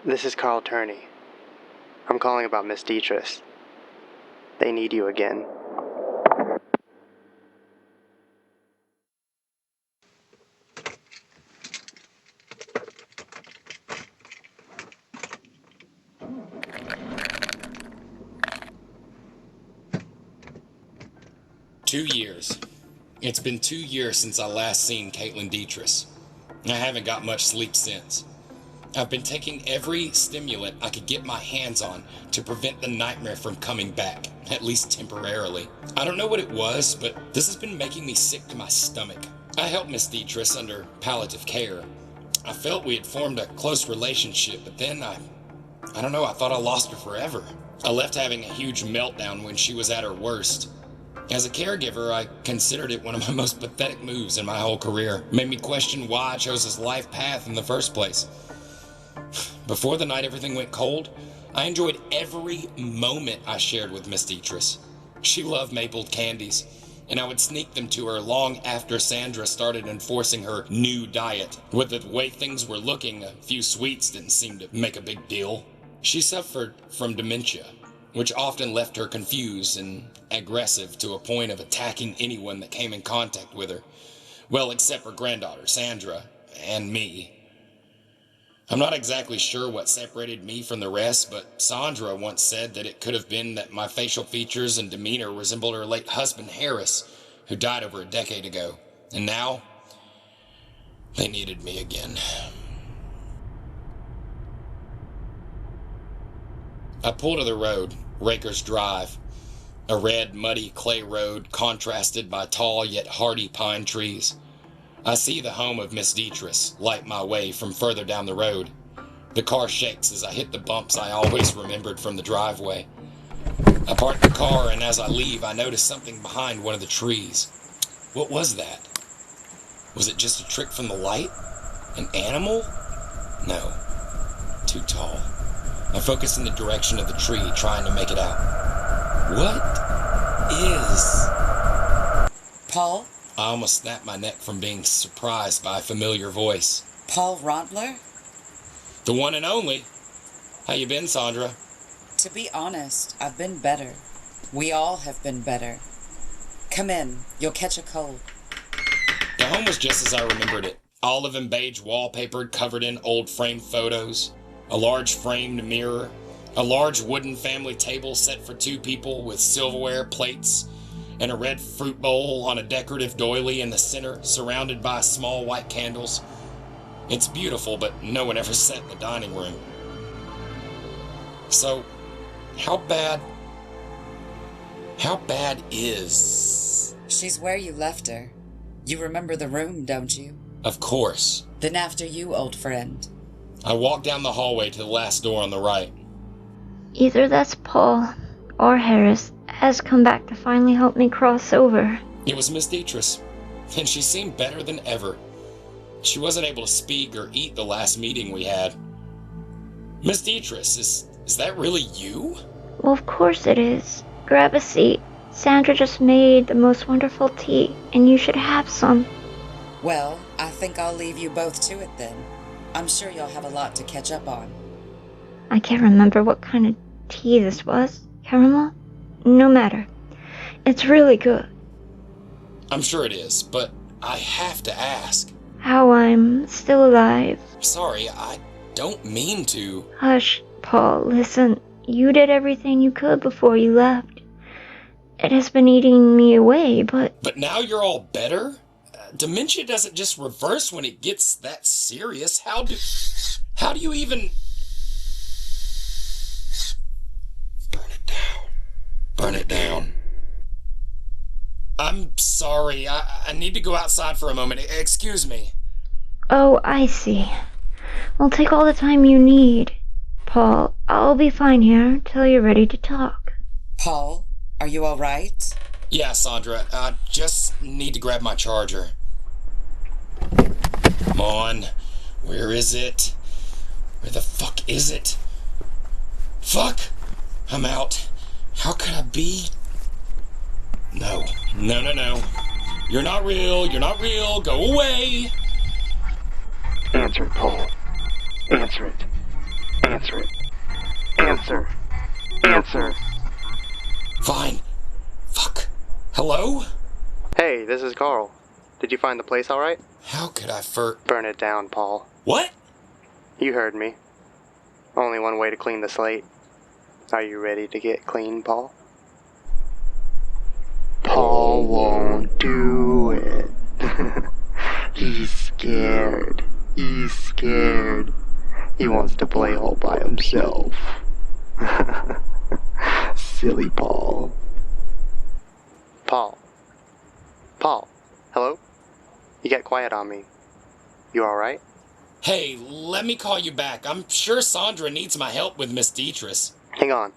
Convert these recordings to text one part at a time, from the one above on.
This is Karl Turney. I'm calling about Miss Detriss. They need you again. Years. It's been 2 years since I last seen Caitlin Detriss. I haven't got much sleep since. I've been taking every stimulant I could get my hands on to prevent the nightmare from coming back, at least temporarily. I don't know what it was, but this has been making me sick to my stomach. I helped Miss Detriss under palliative care. I felt we had formed a close relationship, but then I don't know, I thought I lost her forever. I left having a huge meltdown when she was at her worst. As a caregiver, I considered it one of my most pathetic moves in my whole career. It made me question why I chose this life path in the first place. Before the night everything went cold, I enjoyed every moment I shared with Miss Detriss. She loved maple candies, and I would sneak them to her long after Sandra started enforcing her new diet. With the way things were looking, a few sweets didn't seem to make a big deal. She suffered from dementia, which often left her confused and aggressive to a point of attacking anyone that came in contact with her. Well, except her granddaughter, Sandra, and me. I'm not exactly sure what separated me from the rest, but Sandra once said that it could have been that my facial features and demeanor resembled her late husband, Harris, who died over a decade ago. And now, they needed me again. I pull to the road, Raker's Drive, a red, muddy clay road contrasted by tall yet hardy pine trees. I see the home of Miss Detriss light my way from further down the road. The car shakes as I hit the bumps I always remembered from the driveway. I park the car, and as I leave, I notice something behind one of the trees. What was that? Was it just a trick from the light? An animal? No. Too tall. I focus in the direction of the tree, trying to make it out. What is... Paul? I almost snapped my neck from being surprised by a familiar voice. Paul Rontler? The one and only. How you been, Sandra? To be honest, I've been better. We all have been better. Come in. You'll catch a cold. The home was just as I remembered it. Olive and beige wallpapered, covered in old framed photos. A large framed mirror. A large wooden family table set for 2 people with silverware, plates, and a red fruit bowl on a decorative doily in the center, surrounded by small white candles. It's beautiful, but no one ever sat in the dining room. So, how bad is... She's where you left her. You remember the room, don't you? Of course. Then after you, old friend. I walk down the hallway to the last door on the right. Either that's Paul or Harris has come back to finally help me cross over. It was Miss Detriss, and she seemed better than ever. She wasn't able to speak or eat the last meeting we had. Miss Detriss, is that really you? Well, of course it is. Grab a seat. Sandra just made the most wonderful tea, and you should have some. Well, I think I'll leave you both to it then. I'm sure you'll have a lot to catch up on. I can't remember what kind of tea this was. Caramel? No matter. It's really good. I'm sure it is, but I have to ask. How I'm still alive. Sorry, I don't mean to. Hush, Paul, listen. You did everything you could before you left. It has been eating me away, but... But now you're all better? Dementia doesn't just reverse when it gets that serious. How do you even... Burn it down. I'm sorry. I need to go outside for a moment. Excuse me. Oh, I see. Well, take all the time you need. Paul, I'll be fine here till you're ready to talk. Paul, are you all right? Yeah, Sandra. I just need to grab my charger. Come on. Where is it? Where the fuck is it? Fuck! I'm out. How could I be? No. You're not real. Go away. Answer it, Paul. Answer it. Answer it. Answer. Answer. Fine. Fuck. Hello? Hey, this is Karl. Did you find the place alright? How could I Burn it down, Paul. What? You heard me. Only one way to clean the slate. Are you ready to get clean, Paul? Paul won't do it. He's scared. He's scared. He wants to play all by himself. Silly Paul. Paul. Paul. Hello? You got quiet on me. You alright? Hey, let me call you back. I'm sure Sandra needs my help with Miss Detriss. Hang on.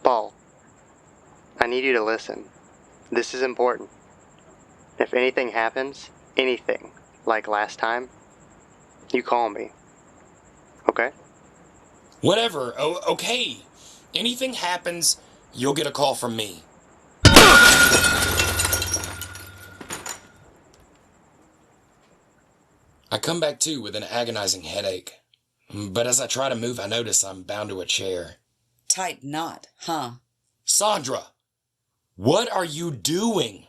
Paul. I need you to listen. This is important. If anything happens, anything, like last time, you call me. Okay? Whatever. Okay. Anything happens, you'll get a call from me. I come back to with an agonizing headache. But as I try to move, I notice I'm bound to a chair. Tight knot, huh? Sandra, what are you doing?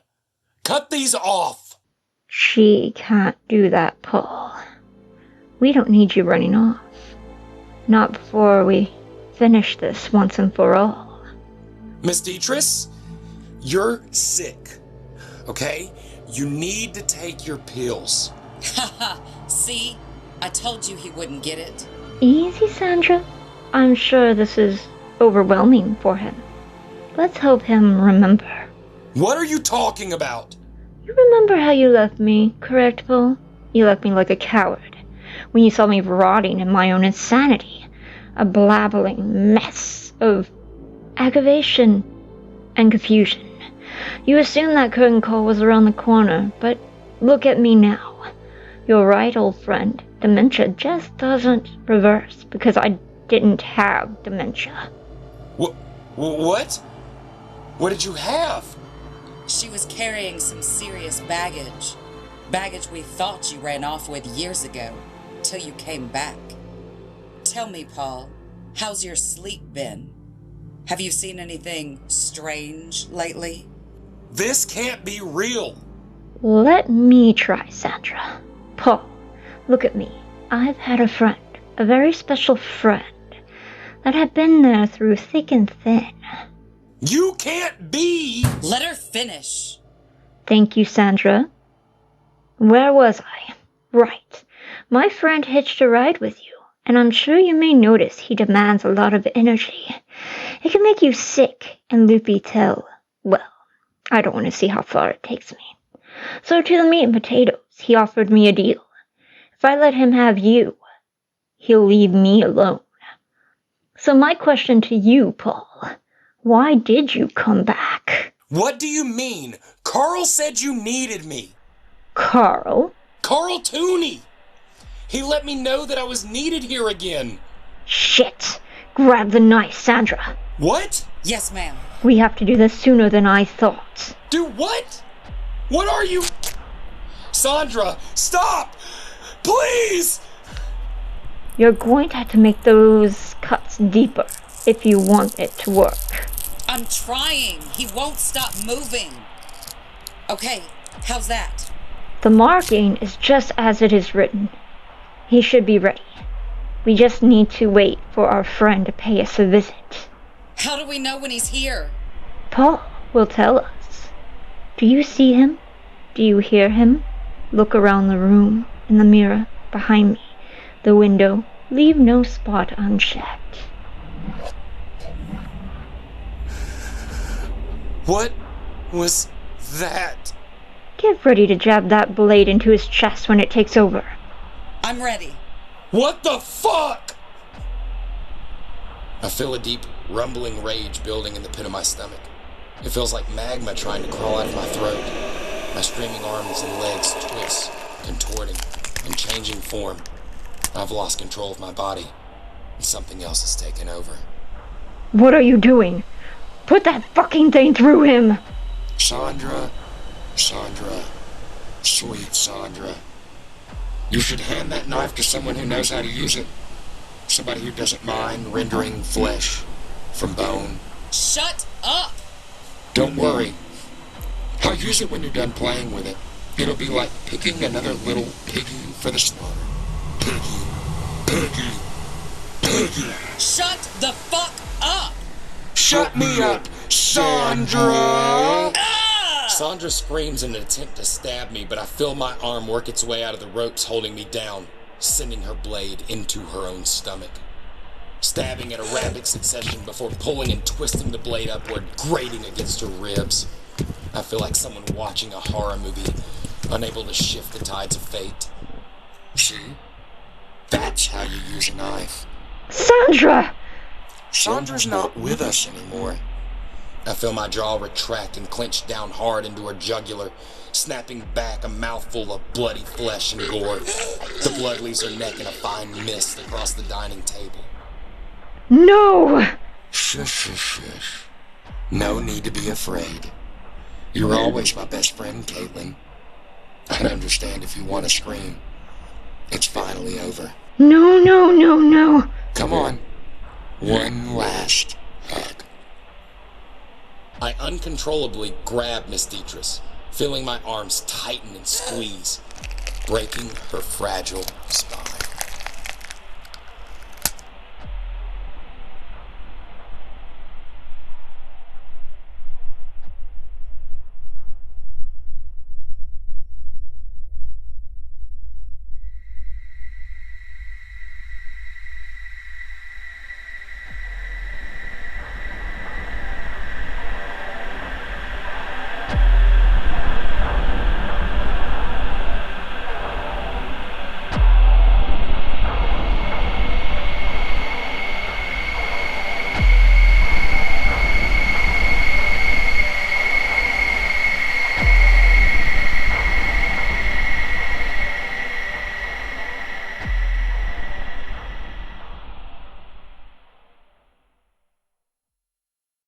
Cut these off! She can't do that, Paul. We don't need you running off. Not before we finish this once and for all. Miss Detriss, you're sick, okay? You need to take your pills. Haha, see? I told you he wouldn't get it. Easy, Sandra. I'm sure this is overwhelming for him. Let's help him remember. What are you talking about? You remember how you left me, correct, Paul? You left me like a coward when you saw me rotting in my own insanity. A blabbling mess of aggravation and confusion. You assumed that curtain call was around the corner, but look at me now. You're right, old friend. Dementia just doesn't reverse because I didn't have dementia. What? What did you have? She was carrying some serious baggage. Baggage we thought you ran off with years ago, till you came back. Tell me, Paul, how's your sleep been? Have you seen anything strange lately? This can't be real. Let me try, Sandra. Paul, look at me. I've had a friend, a very special friend, that had been there through thick and thin. You can't be! Let her finish. Thank you, Sandra. Where was I? Right. My friend hitched a ride with you, and I'm sure you may notice he demands a lot of energy. It can make you sick and loopy till, well, I don't want to see how far it takes me. So to the meat and potatoes, he offered me a deal. If I let him have you, he'll leave me alone. So my question to you, Paul, why did you come back? What do you mean? Karl said you needed me. Karl? Karl Tooney! He let me know that I was needed here again. Shit! Grab the knife, Sandra. What? Yes, ma'am. We have to do this sooner than I thought. Do what? What are you? Sandra, stop! Please! You're going to have to make those cuts deeper if you want it to work. I'm trying. He won't stop moving. Okay, how's that? The marking is just as it is written. He should be ready. We just need to wait for our friend to pay us a visit. How do we know when he's here? Paul will tell us. Do you see him? Do you hear him? Look around the room, in the mirror, behind me, the window. Leave no spot unchecked. What was that? Get ready to jab that blade into his chest when it takes over. I'm ready. What the fuck? I feel a deep, rumbling rage building in the pit of my stomach. It feels like magma trying to crawl out of my throat. My streaming arms and legs twist, contorting, and changing form. I've lost control of my body, and something else has taken over. What are you doing? Put that fucking thing through him! Sandra, sweet Sandra. You should hand that knife to someone who knows how to use it. Somebody who doesn't mind rendering flesh from bone. Shut up! Don't worry. I'll use it when you're done playing with it. It'll be like picking another little piggy for the slaughter. Piggy. Piggy. Piggy. Shut the fuck up! Shut me up, Sandra! Sandra screams in an attempt to stab me, but I feel my arm work its way out of the ropes holding me down, sending her blade into her own stomach. Stabbing at a rapid succession before pulling and twisting the blade upward, grating against her ribs. I feel like someone watching a horror movie, unable to shift the tides of fate. See? That's how you use a knife. Sandra! Sandra's not with us anymore. I feel my jaw retract and clench down hard into her jugular, snapping back a mouthful of bloody flesh and gore. The blood leaves her neck in a fine mist across the dining table. No! Shush, shush, shush. No need to be afraid. You're always my best friend, Caitlin. I understand if you want to scream. It's finally over. No, no, no, no. Come on. One last hug. I uncontrollably grab Miss Detriss, feeling my arms tighten and squeeze, breaking her fragile spine.